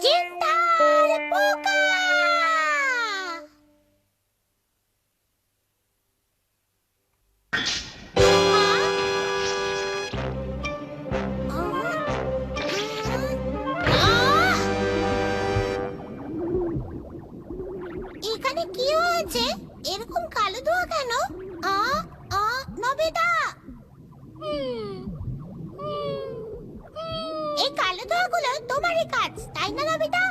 চিন্তার পোকা। এখানে কি হয়েছে? এরকম কালো ধোঁয়া কেন? নবিতা, এই কালো ধোঁয়াগুলো তোমারই কাজ, তাই না নবিতা?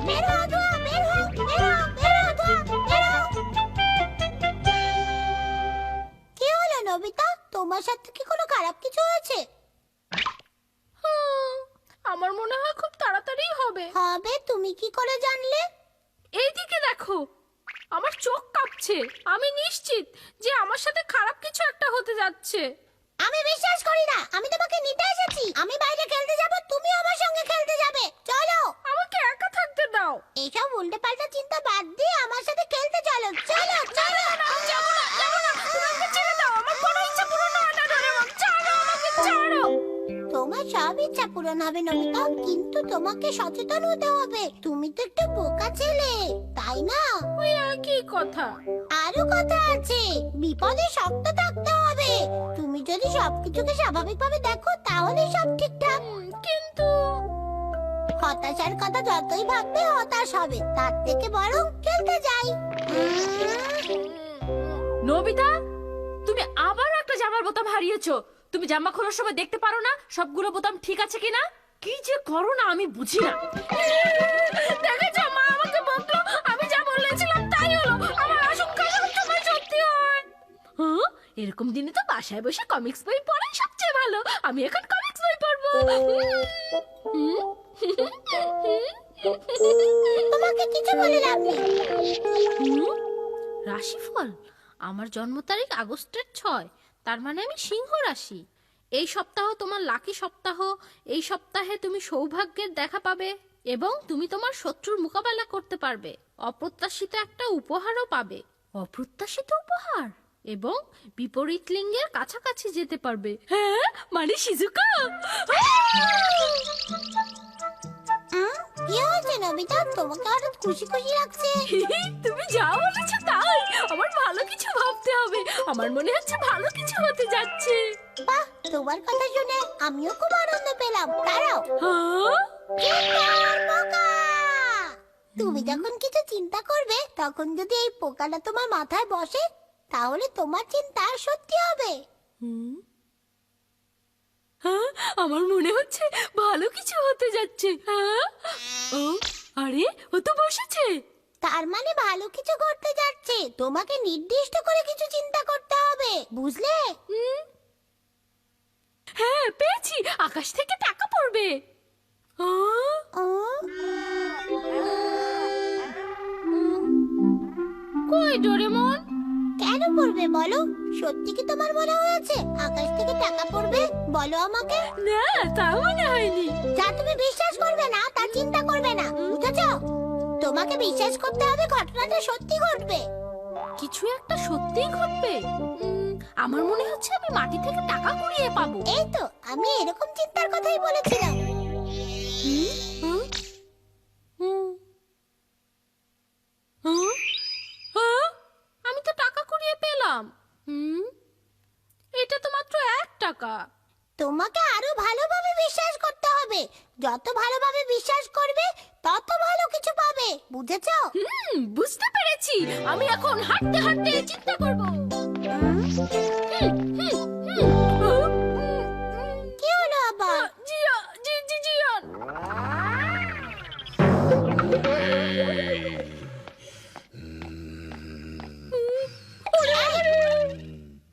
বের হও ধোঁয়া, বের হও, বের হও, বের হও ধোঁয়া, বের হও। কি হলো নবিতা, তোমার সাথে কি কোনো খারাপ কিছু হয়েছে? আমার মনে হয় খুব তাড়াতাড়ি হবে। হবে? তুমি কি করে জানলে? এইদিকে দেখো, আমার চোখ কাঁপছে। আমি নিশ্চিত যে আমার সাথে খারাপ কিছু একটা হতে যাচ্ছে। আমি বিশ্বাস করি না। আমি তোমাকে নিতে এসেছি। আমি বাইরে খেলতে যাব, তুমি আমার সঙ্গে খেলতে যাবে। চলো। আমাকে একা থাকতে দাও। এইসব উল্টোপাল্টা চিন্তা বাদ দিয়ে আমার সাথে খেলতে চলো। চলো চলো। যাবো না, যাবো না। তুমি আমাকে ছেড়ে দাও। আমার কোনো ইচ্ছা পূরণ হয় না, ডোরেমন। ছাড়ো আমাকে, ছাড়ো। তোমার সব ইচ্ছা পূরণ হবে নমিতা, কিন্তু তোমাকে সচেতন হতে হবে। তুমি তো একটু বোকা ছেলে, তাই না? ওই একই কথা। আরো কথা আছে, বিপদে শক্ত থাকতে হবে। তুমি যদি সবকিছুকে স্বাভাবিকভাবে দেখো তাহলে সব ঠিকঠাক। কিন্তু হতাশার কথা যতই ভাববে হতাশ হবে, তার থেকে বরং খেলতে যাই। নবিতা, তুমি আবার একটা জামার বোতাম হারিয়েছো। তুমি জামা খোলার সময় দেখতে পারো না সবগুলো বোতাম ঠিক আছে কিনা? কি যে করো না আমি বুঝি না। দেখেছো, মা আমাকে বকলো। আমি যা বলেছিলাম তাই হলো। আমার আশঙ্কা সবসময় সত্যি হয়। এরকম দিনে তো বাসায় বসে কমিক্স বই পড়াই সবচেয়ে ভালো। আমি এখন কমিক্স বই পড়বো। তোমাকে কিছু বলে লাভ নেই। রাশিফল, আমার জন্ম তারিখ আগস্টের 6। তার মানে আমি সিংহ রাশি। এই সপ্তাহ তোমার লাকি সপ্তাহ। এই সপ্তাহে তুমি সৌভাগ্যের দেখা পাবে এবং তুমি তোমার শত্রুর মোকাবেলা করতে পারবে। অপ্রত্যাশিত একটা উপহারও পাবে। অপ্রত্যাশিত উপহার? এবং বিপরীত লিঙ্গের কাছাকাছি যেতে পারবে। হ্যাঁ, মানে শিজুকা। কি হয়েছে নবিতা, তোমাকে হঠাৎ খুশি খুশি লাগছে? তুমি যা বলেছো তাই। আমার ভালো কিছু ভাবতে হবে। আমার মনে হচ্ছে ভালো কিছু হতে যাচ্ছে। বাহ, তোমার কথা শুনে আমিও খুব আনন্দ পেলাম। দাঁড়াও। চিন্তার পোকা। তুমি যখন কিছু চিন্তা করবে তখন যদি এই পোকাটা তোমার মাথায় বসে তাহলে তোমার চিন্তা সত্যি হবে। আমার মনে হচ্ছে ভালো কিছু হতে যাচ্ছে। ও, আরে ও তো বসেছে। তার মানে ভালো কিছু ঘটতে যাচ্ছে। তোমাকে নির্দিষ্ট করে কিছু চিন্তা করতে হবে, বুঝলে? হ্যাঁ, পেয়েছি। আকাশ থেকে টাকা পড়বে। কই ডোরেমন? কেন পড়বে বলো? সত্যি কি তোমার মনে হয়েছে আকাশ থেকে টাকা পড়বে? বলো আমাকে। না, তা মনে হয়নি। যা তুমি বিশ্বাস করবে না তা চিন্তা করবে না, বুঝেছো? তোমাকে বিশ্বাস করতে হবে ঘটনাটা সত্যি ঘটবে। কিছু একটা সত্যিই ঘটবে। আমার মনে হচ্ছে আমি মাটি থেকে টাকা কুড়িয়ে পাবো। এই তো, আমি এরকম চিন্তার কথাই বলেছিলাম। আমি তো টাকা কুড়িয়ে পেলাম। এটা তো মাত্র 1 টাকা। তোমাকে আরো ভালোভাবে বিশ্বাস করতে হবে। যত ভালোভাবে বিশ্বাস করবে তত ভালো কিছু পাবে, বুঝেছো? বুঝতে পেরেছি। আমি এখন হাঁটতে হাঁটতে চিন্তা করব। কি হলো আবার? জিয়ান।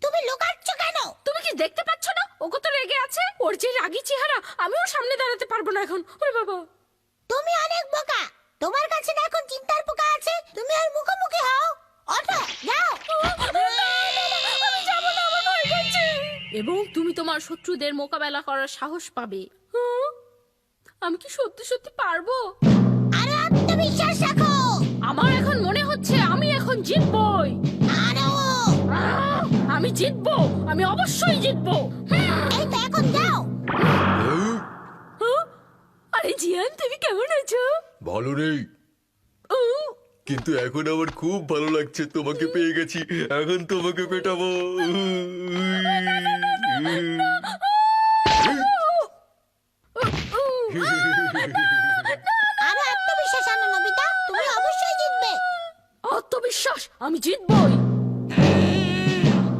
তুমি লুকাচ্ছ কেন? তুমি কি দেখতে পাচ্ছ না ও কত রেগে আছে? ওর যে রাগী চেহারা, আমিও সামনে দাঁড়াতে পারবো না এখন। ওরে বাবা, তুমি অনেক বোকা। তোমার কাছে না এখন চিন্তার পোকা আছে, তুমি আর মুখোমুখি হও। ওঠো, যাও। আমি যাব না, আমার ভয় করছে। এবং তুমি তোমার শত্রুদের মোকাবেলা করার সাহস পাবে। আমি কি সত্যি সত্যি পারবো? আরো আত্মবিশ্বাস রাখো। আমার এখন মনে হচ্ছে আমি এখন জিতবই। আরো। আমি জিতবো, আমি অবশ্যই জিতবো। এই তো, এখন যাও। আরে আরে জিয়ান, তুমি কেমন আছো? ভালো নেই, কিন্তু এখন আমার খুব ভালো লাগছে। তোমাকে পেয়ে গেছি, এখন তোমাকে পেটাবো। আরো আত্মবিশ্বাস আনো নোবিতা, তুমি অবশ্যই জিতবে। আত্মবিশ্বাস? আমি জিতবই।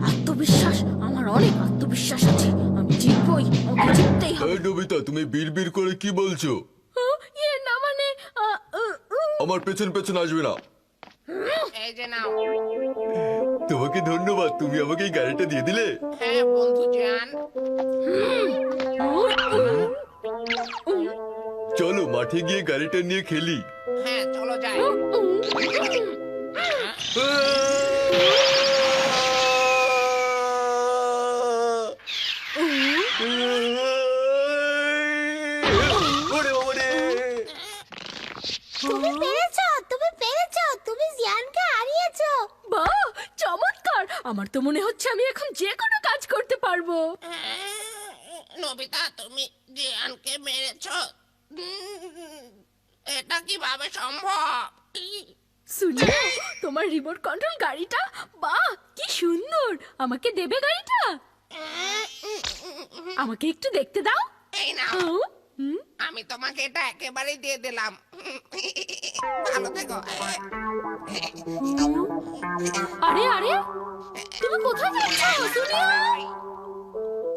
আত্মবিশ্বাস? আমার অনেক আত্মবিশ্বাস আছে, আমি জিতবই, আমাকে জিততেই হবে। এই নবিতা, তুমি বিড়বিড় করে কি বলছো? না মানে আমার পেছন পেছন আসবে না। এই যে নাও। তোমাকে ধন্যবাদ, তুমি আমাকে এই গাড়িটা দিয়ে দিলে। হ্যাঁ বন্ধু জান। চলো মাঠে গিয়ে গাড়িটা নিয়ে খেলি। হ্যাঁ চলো যাই। ওরে বাবা রে! তুমি পেরেছো, তুমি পেরেছো, তুমি জিয়ানকে হারিয়েছো। বাহ, চমৎকার! আমার তো মনে হচ্ছে আমি এখন যে কোনো কাজ করতে পারবো। নবিতা, তুমি জিয়ানকে মেরেছো? এটা কিভাবে সম্ভব? শুনো, তোমার রিমোট কন্ট্রোল গাড়িটা, বাহ কি সুন্দর! আমাকে দেবে গাড়িটা? আমাকে একটু দেখতে দাও। এই নাও, হুম? আমি তোমাকে এটা একেবারেই দিয়ে দিলাম। ভালো থেকো। আরে আরে, তুমি কোথায় যাচ্ছ সোনিয়া?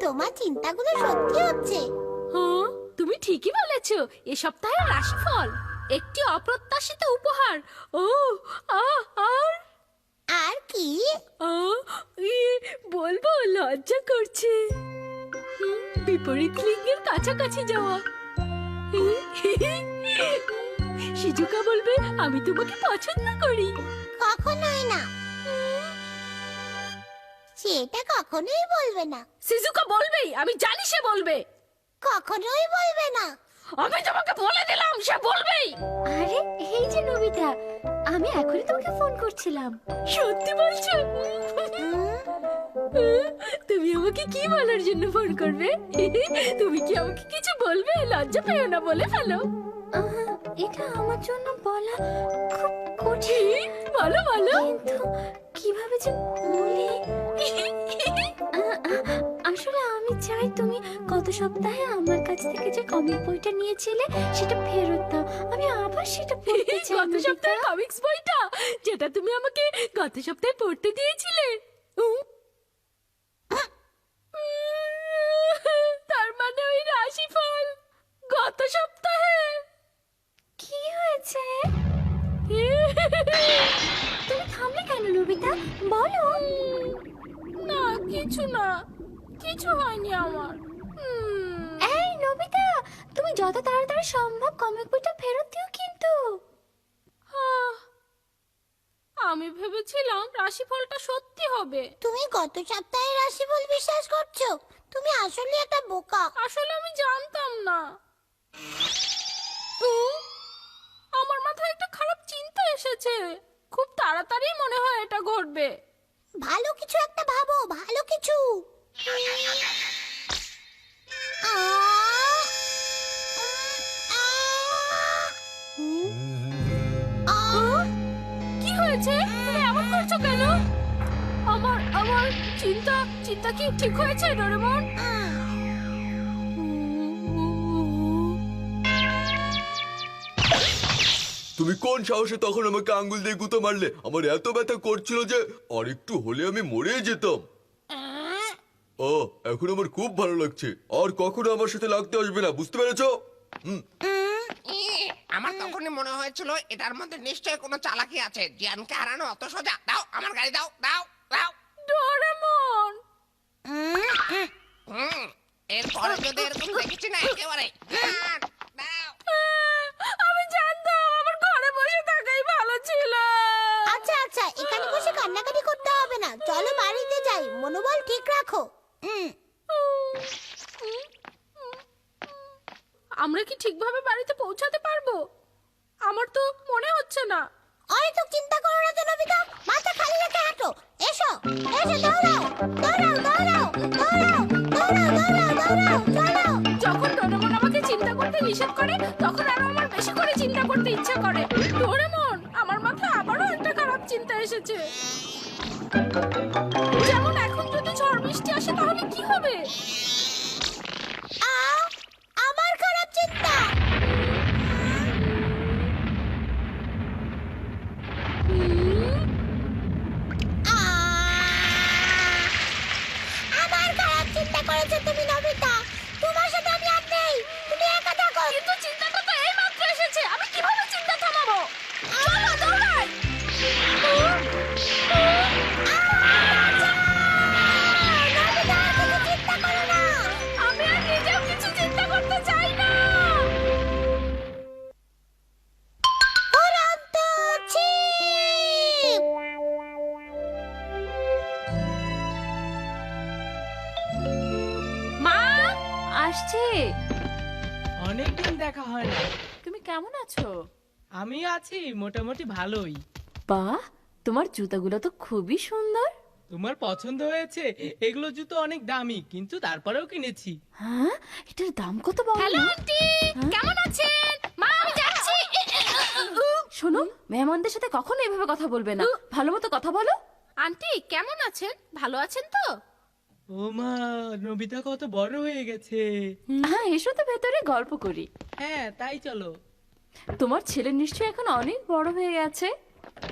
তোমার চিন্তাগুলো সত্যি হচ্ছে। হ্যাঁ, তুমি ঠিকই বলেছো। এ সপ্তাহের রাশিফল একটি অপ্রত্যাশিত উপহার। ও আর আর কি? বলবো, লজ্জা করছে। বিপরীত লিঙ্গের কাছাকাছি যাওয়া। শিজুকা বলবে আমি তোমাকে পছন্দ করি। কখনোই না, সেটা কখনোই বলবে না, শিজুকা বলবেই, আমি জানি সে বলবে। কখনোই বলবে না। আমি তোমাকে বলে দিলাম, সে বলবেই। আরে এই যে নবিতা, আমি এখনই তোমাকে ফোন করছিলাম। সত্যি বলছো? তুমি আমাকে কি বলার জন্য ফোন করবে? তুমি কি আমাকে কিছু বলবে? লজ্জা পেও না, বলে ফেলো। এটা আমার জন্য বলা খুব কঠিন। বলো বলো। কিন্তু কিভাবে যে বলি। আসলে আমি চাই তুমি গত সপ্তাহে আমার কাছ থেকে যে কমিক বইটা নিয়েছিলে সেটা ফেরত দাও। আমি আবার সেটা পড়তে চাই। গত সপ্তাহে কমিক্স বইটা, যেটা তুমি আমাকে গত সপ্তাহে পড়তে দিয়েছিলে। তার মানে ওই রাশিফল গত সপ্তাহে। কি হয়েছে? তুমি থামলে কেন নবিতা? বলো। না কিছু না, কিছু হয়নি আমার। এই নবিতা, তুমি যত তাড়াতাড়ি সম্ভব কমিক বইটা ফেরত দিও কিন্তু। আমি ভেবেছিলাম রাশিফলটা সত্যি হবে। তুমি গত সপ্তাহে রাশিফল বিশ্বাস করছো? তুমি আসলে একটা বোকা। আসলে আমি জানতাম না। আমার মাথায় একটা খারাপ চিন্তা এসেছে। খুব তাড়াতাড়ি মনে হয় এটা ঘটবে। ভালো কিছু একটা ভাবো, ভালো কিছু। কি হয়েছে? তুমি এমন করছো কেন? আমার আমার চিন্তা চিন্তা কি ঠিক হয়েছে ডোরেমন? তুমি কোন সাহসে তখন আমাকে আঙ্গুল দিয়ে গুঁতো মারলে? আমার এত ব্যথা করছিল যে আর একটু হলে আমি মরেই যেতাম। ও, এখন আমার খুব ভালো লাগছে। আর কখনো আমার সাথে লাগতে আসবে না, বুঝতে পেরেছো? আমার তখনই মনে হয়েছিল এটার মধ্যে নিশ্চয়ই কোনো চালাকি আছে। জিয়ানকে হারানো অত সোজা। দাও আমার গাড়ি, দাও দাও দাও। ডোরেমন, এরপরে যদি এরকম দেখেছি না একেবারে। দাও। আমি জানতাম আমার ঘরে বসে থাকাই ভালো ছিল। আচ্ছা আচ্ছা, এখানে বসে কান্নাকাটি করতে হবে না, চলো বাড়িতে যাই। মনোবল ঠিক রাখো। আমরা কি ঠিকভাবে বাড়িতে পৌঁছাতে পারবো? আমার তো মনে হচ্ছে না। অত চিন্তা করো না তো নবিতা, মাথা খালি রেখে হাঁটো। এসো এসো, দৌড়াও দৌড়াও দৌড়াও দৌড়াও দৌড়াও দৌড়াও দৌড়াও, চলো। যখন ডোরেমন আমাকে চিন্তা করতে হিসেব করে তখন আরো আমার বেশি করে চিন্তা করতে ইচ্ছা করে। ডোরেমন, আমার মাথায় আবারও একটা খারাপ চিন্তা এসেছে। যেমন এখন যদি ঝড় বৃষ্টি আসে তাহলে কি হবে? আমার খারাপ চিন্তা। আমার খারাপ চিন্তা করেছো তুমি নবিতা। তোমার সাথে আমি আর নেই, তুমি একা থাকো। কিন্তু চিন্তাটা তো এই মাত্র এসেছে, আমি কিভাবে চিন্তা থামাবো? চলো দৌড়াই। নবিতা, তুমি চিন্তা করো না। আমি আর নিজেও কিছু চিন্তা করতে চাই না। উড়ন্ত ছিপ। মা, আসছে। অনেকদিন দেখা হয় না। তুমি কেমন আছো? আমি আছি মোটামুটি ভালোই। বাহ, তোমার জুতাগুলো তো খুবই সুন্দর। তোমার পছন্দ হয়েছে? এগুলো জুতো অনেক দামি, কিন্তু তারপরেও কিনেছি। হ্যাঁ, এটার দাম কত বলো? হ্যালো আন্টি, কেমন আছেন? মা, আমি যাচ্ছি। শোনো, মেহমানদের সাথে কখনো এভাবে কথা বলবে না। ভালো মতো কথা বলো। আন্টি কেমন আছেন? ভালো আছেন তো? ও মা, নবিতা কত বড় হয়ে গেছে। হ্যাঁ, এসো তো ভেতরে গল্প করি। হ্যাঁ, তাই চলো। তোমার ছেলে নিশ্চয়ই এখন অনেক বড় হয়ে গেছে।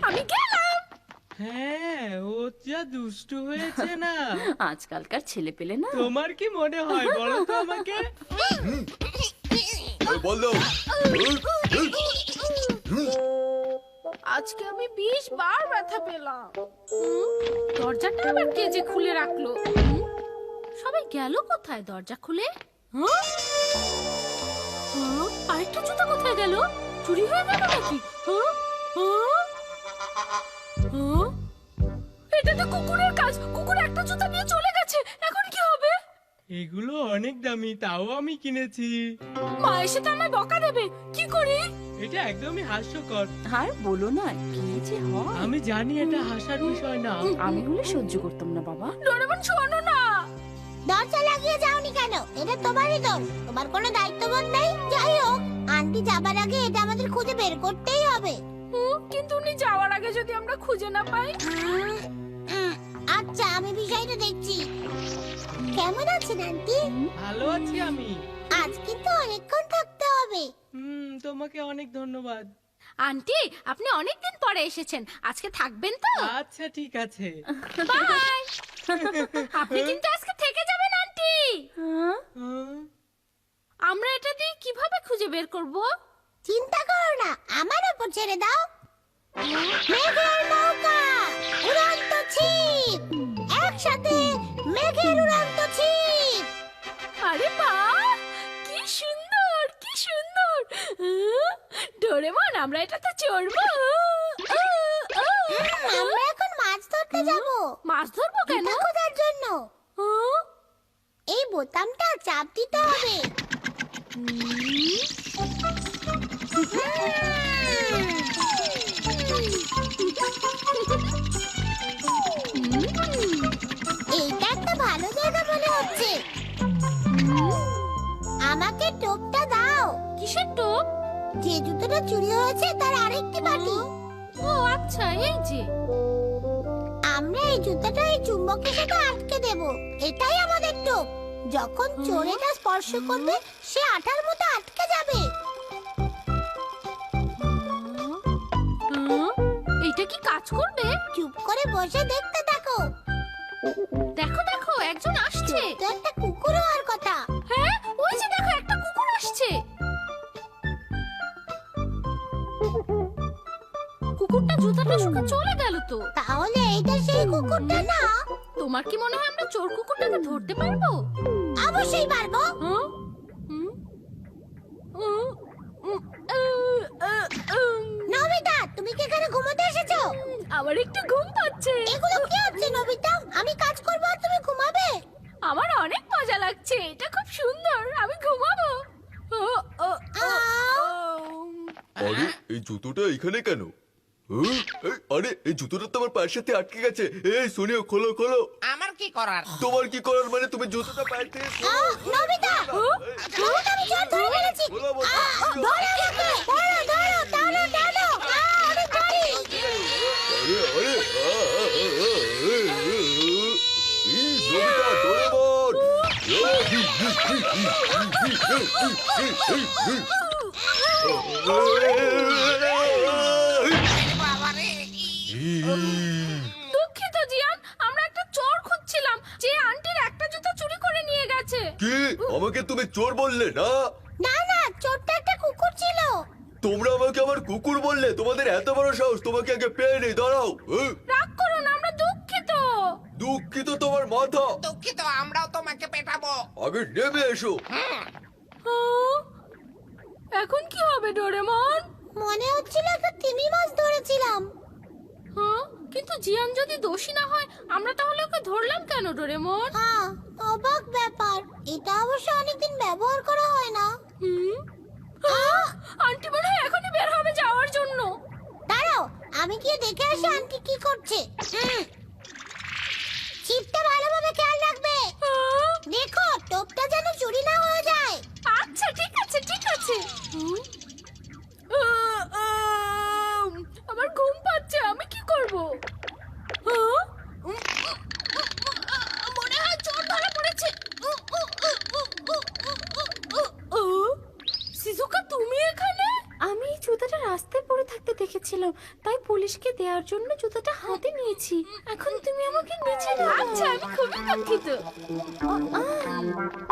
আমি গেলাম। হ্যাঁ, ও যা দুষ্টু হয়েছে না। আজকালকার ছেলে পেলে না। তোমার কি মনে হয় বলো তো আমাকে? বল দাও। আজকে আমি 20 বার ব্যথা পেলাম। দরজাটা আবার কে যে খুলে রাখলো? সবাই গেল কোথায় দরজা খুলে? আরেকটা জুতা কোথায় গেল? চুরি হয়ে গেল নাকি? এটা তো কুকুরের কাজ। কুকুর একটা জুতা নিয়ে চলে গেছে, এখন কি হবে? এগুলো অনেক দামি, তাও আমি কিনেছি। মা এসে তো আমায় বকা দেবে, কি করি? এটা একদমই হাস্যকর। আর বলো না, কি যে হয়। আমি জানি এটা হাসার বিষয় না। আমি হলে সহ্য করতাম না বাবা। ডোরেমন শোনো না। দরজা লাগিয়ে যাওনি কেন? এটা তোমারই দোষ। তোমার কোনো দায়িত্ববোধ নেই। যাই হোক, আন্টি যাবার আগে এটা আমাদের খুঁজে বের করতেই হবে। কিন্তু উনি যাওয়ার আগে যদি আমরা খুঁজে না পাই? আচ্ছা, আমি বিষয়টা দেখছি। কেমন আছেন আন্টি? ভালো আছি আমি। আজ কিন্তু অনেকক্ষণ থাকতে হবে। তোমাকে অনেক ধন্যবাদ। আন্টি, আপনি অনেকদিন পরে এসেছেন, আজকে থাকবেন তো? আচ্ছা, ঠিক আছে। বাই। আপনি কিন্তু আজকে থেকে যাবেন আন্টি। হ্যাঁ? আমরা এটা দিয়ে কিভাবে খুঁজে বের করব? চিন্তা করো না, আমার উপর ছেড়ে দাও। মেঘের নৌকা, উড়ন্ত ছিপ, একসাথে মেঘের উড়ন্ত ছিপ। আরে বাহ, কি সুন্দর, কি সুন্দর। ডোরেমন, আমরা এটাতে চড়বো। আমরা এখন মাছ ধরতে যাব। মাছ ধরবো কেন? জুতা খোঁজার জন্য। এই বোতামটা চাপ দিতে হবে। এইটা একটা ভালো জায়গা মনে হচ্ছে। আমাকে টোপটা দাও। কিসের টোপ? যে জুতোটা চুরি হয়েছে তার আরেকটি বাটি। ও আচ্ছা, এই যে। আমরা এই জুতাটা এই চুম্বকের সাথে আটকে দেব। এটাই আমাদের টোপ। যখন চোর এটা স্পর্শ করবে, সে আঠার মতো আটকে যাবে। এইটা কি কাজ করবে? চুপ করে বসে দেখতে থাকো। দেখো দেখো, একজন আসছে। তো একটা কুকুর হওয়ার কথা। হ্যাঁ, ওই যে দেখো, একটা কুকুর আসছে। কুকুরটা জুতাটা শুকে চলে গেল তো। তাহলে এইটা সেই কুকুরটা না? তোমার কি মনে হয় আমরা চোর কুকুরটাকে ধরতে পারবো? অবশ্যই পারবো। হ্যাঁ? নবিতা, তুমি কি এখানে ঘুমোতে এসেছো? আমার একটু ঘুম পাচ্ছে। এগুলো কি হচ্ছে নবিতা? আমি কাজ করবো আর তুমি ঘুমাবে? আমার অনেক মজা লাগছে, এটা খুব সুন্দর, আমি ঘুমাবো। আরে এই জুতোটা এখানে কেন? আরে এই জুতোটা তো আমার পায়ের সাথে আটকে গেছে। এই সোনিয়া, খোলো খোলো। আমার কি করার? তোমার কি করার মানে? তুমি জুতোটা পায়ের থেকে খোলো। নবিতা, নবিতা, আমি জোর ধরে ফেলেছি। খোলো বলছি। বাবারে দুঃখিত জিয়ান, আমরা একটা চোর খুঁজছিলাম যে আন্টির একটা জুতো চুরি করে নিয়ে গেছে। কি আমাকে তুমি চোর বললে না? না না, চোরটা একটা কুকুর ছিল। তোমরা আমাকে আমার কুকুর বললে? তোমাদের এত বড় সাহস! তোমাকে আগে পেয়ে নেই, দাঁড়াও। রাগ করো না, আমরা দুঃখিত। দুঃখিত তোমার মাথা। দুঃখিত, আমরাও তোমাকে পেটাবো। আগে নেমে এসো। এখন কি হবে ডোরেমন? মনে হচ্ছিল একটা তিমি মাছ ধরেছিলাম। হ্যাঁ, কিন্তু জিয়ান যদি দোষী না হয় আমরা তাহলে ওকে ধরলাম কেন ডোরেমন? হ্যাঁ, অবাক ব্যাপার। এটা অবশ্য অনেকদিন ব্যবহার করা হয় না। আন্টি মনে হয় এখনই বের হবে যাওয়ার জন্য। দাঁড়াও, আমি গিয়ে দেখে আসি আন্টি কি করছে। চিপটা ভালোভাবে খেয়াল রাখবে। দেখো টোপটা যেন চুরি না হয়ে যায়। আচ্ছা ঠিক আছে ঠিক আছে। আমার ঘুম পাচ্ছে, আমি কি করব? মনে হয় চোর ধরা পড়েছে। শিজুকা, তুমি এখানে? আমি এই জুতাটা রাস্তায় পড়ে থাকতে দেখেছিলাম, তাই পুলিশকে দেওয়ার জন্য জুতাটা হাতে নিয়েছি। এখন তুমি আমাকে নিচে দাও। আচ্ছা, আমি খুবই দুঃখিত।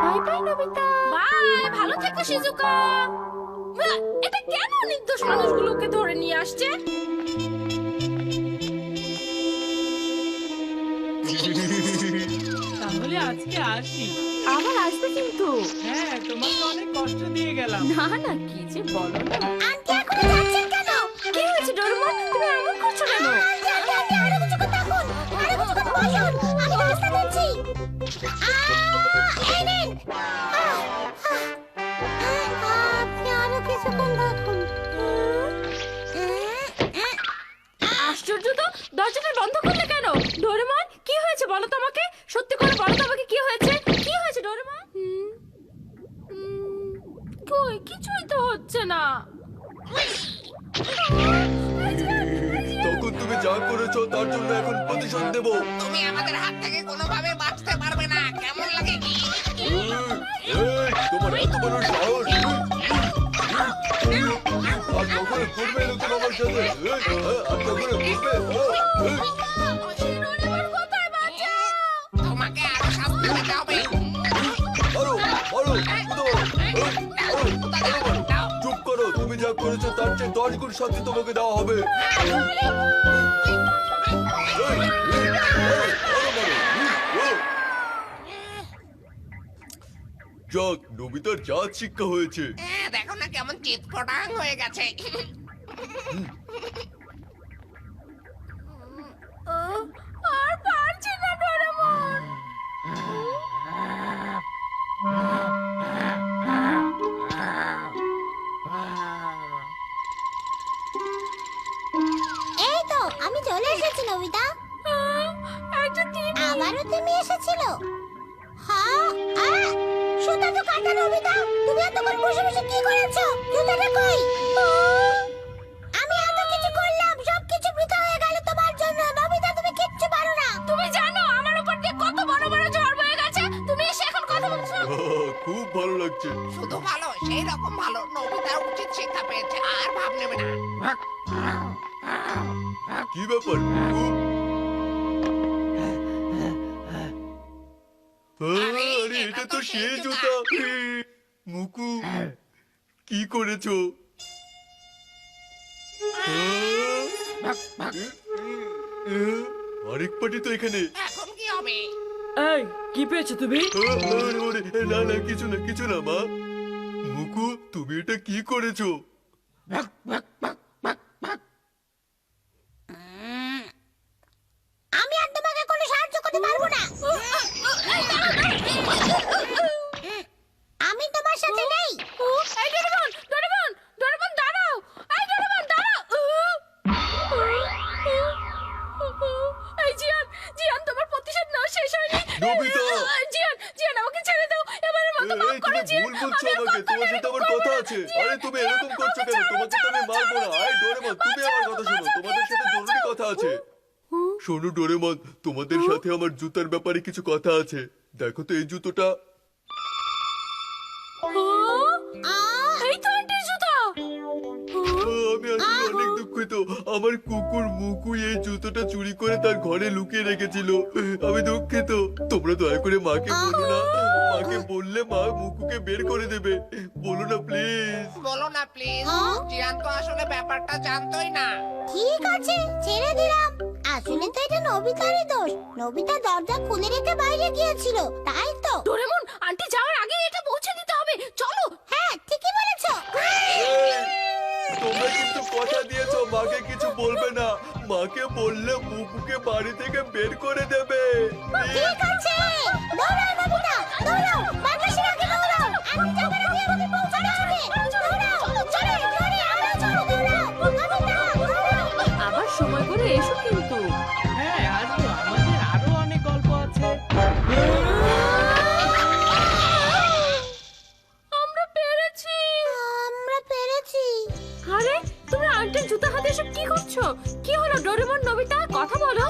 Bye bye Nobita. বাই, ভালো থেকো শিজুকা। এটা কেন নির্দোষ মানুষগুলোকে ধরে নিয়ে আসছে? তাহলে আজকে আসি। আবার আসবে কিন্তু। হ্যাঁ, তোমাকে অনেক কষ্ট দিয়ে গেলাম। না না, কি যে বলো না। আন্টি এখনো যাচ্ছেন কেন? কি হয়েছে ডোরেমন, তুমি এমন করছো কেন? আন্টি, আন্টি, আন্টি, আরো কিছুক্ষণ থাকুন। আরো কিছুক্ষণ বসুন। আমি রাস্তা দিচ্ছি। এই নিন। আপনি আরো কিছুক্ষণ থাকুন। আশ্চর্য তো, দরজাটা বন্ধ করলে কেন? ডোরেমন, কি হয়েছে বলো তো আমাকে? সত্যি করে বলো তো আমাকে, কি হয়েছে? কি হয়েছে ডোরেমন? কই, কিছুই তো হচ্ছে না। তখন তুমি যা করেছো তার জন্য এখন প্রতিশোধ দেব। তুমি আমাদের হাত থেকে কোনোভাবে বাঁচতে পারবে না। কেমন লাগে? তোমার এত বড় সাহস! আর কখনো করবে এরকম আমার সাথে? আর কখনো করবে? তোমাকে আরো শাস্তি দিতে হবে। মারো, মারো, চুপ করো। তুমি যা করেছো তার চেয়ে 10 গুণ শাস্তি তোমাকে দেওয়া হবে। যাক, নবিতার জাত শিক্ষা হয়েছে। দেখো না কেমন চিৎপটাং হয়ে গেছে। আর পারছি না ডোরেমন। এই তো আমি চলে এসেছি নবিতা। একটা তিমি। আবারও তুমি এসেছিল? হ্যাঁ। সুতা তো কাটা নবিতা। তুমি এতক্ষণ বসে বসে কি করেছো? জুতাটা কই? আমি এত কিছু করলাম, সবকিছু বৃথা হয়ে গেল তোমার জন্য। নবিতা তুমি কিচ্ছু পারো না। তুমি জানো আমার উপর দিয়ে কত বড় বড় ঝড় বয়ে গেছে? তুমি এসে এখন কথা বলছো? খুব ভালো লাগছে। শুধু ভালো, সেই রকম ভালো। নবিতার উচিত শিক্ষা পেয়েছে, আর ভাব নেবে না। কি ব্যাপার? আরে এটা তো সেই জুতা। মুকু, কি করেছো? আরেক পার্টি তো এখানে। এখন কি হবে? এই, কি পেয়েছো তুমি? না না, কিছু না, কিছু না মা। মুকু, তুমি এটা কি করেছো? আমি আর তোমাকে কোনো সাহায্য করতে পারবো না। আমি তোমার সাথে নেই। এই ডোরেমন, ডোরেমন, ডোরেমন দাঁড়াও। এই ডোরেমন দাঁড়াও। এই জিয়ান, জিয়ান তোমার প্রতিশোধ নাও শেষ হয়নি। নবিতা! জিয়ান, জিয়ান আমাকে ছেড়ে দাও। এবারের মতো মাফ এই, করো তুমি জিয়ান। ভুল বুঝছো আমি আর আমাকে। তোমার সাথে আমার কথা আছে। আরে তুমি এরকম করছো কেন? তোমাকে তো আমি মারবো না। আরে ডোরেমন, তুমি আমার কথা শোনো। তোমাদের সাথে জরুরি কথা আছে। শোনো ডোরেমন, তোমাদের সাথে আমার জুতার ব্যাপারে কিছু কথা আছে। দেখো তো এই জুতোটা। আমার কুকুর মুকু এই জুতোটা চুরি করে তার ঘরে লুকিয়ে রেখেছিল। আমি দুঃখিত। তোমরা দয়া করে মাকে বলো না। মাকে বললে মা মুকুকে বের করে দেবে। বলো না প্লিজ। বলো না প্লিজ। হ্যাঁ? জিয়ান তো আসলে ব্যাপারটা জানতোই না। ঠিক আছে, ছেড়ে দিলাম। আসলে তো এটা নবিতারই দোষ। নবিতা দরজা খুলে রেখে বাইরে গিয়েছিল, তাই তো। ডোরেমন, আন্টি যাওয়ার আগে এটা পৌঁছে দিতে হবে। চলো। হ্যাঁ, ঠিকই বলেছো। তোমরা কিন্তু কথা দিয়েছো মাকে কিছু বলবে না। মাকে বললে মুকুকে বাড়ি থেকে বের করে দেবে। ঠিক আছে, দৌড়াও নবিতা, দৌড়াও। বাতাসের আগে দৌড়াও। আমি যাবার আগে আমাকে পৌঁছাতে হবে। দৌড়াও, জোরে, জোরে, আরো জোরে দৌড়াও। নবিতা, দৌড়াও। আবার সময় করে এসো কিন্তু। হ্যাঁ আসবো, আমাদের আরো অনেক গল্প আছে। আমরা পেরেছি। আমরা পেরেছি। আরে তুমি আন্টির জুতা হাতে এসব কি করছো? কি হলো ডোরেমন, নবিতা কথা বলো।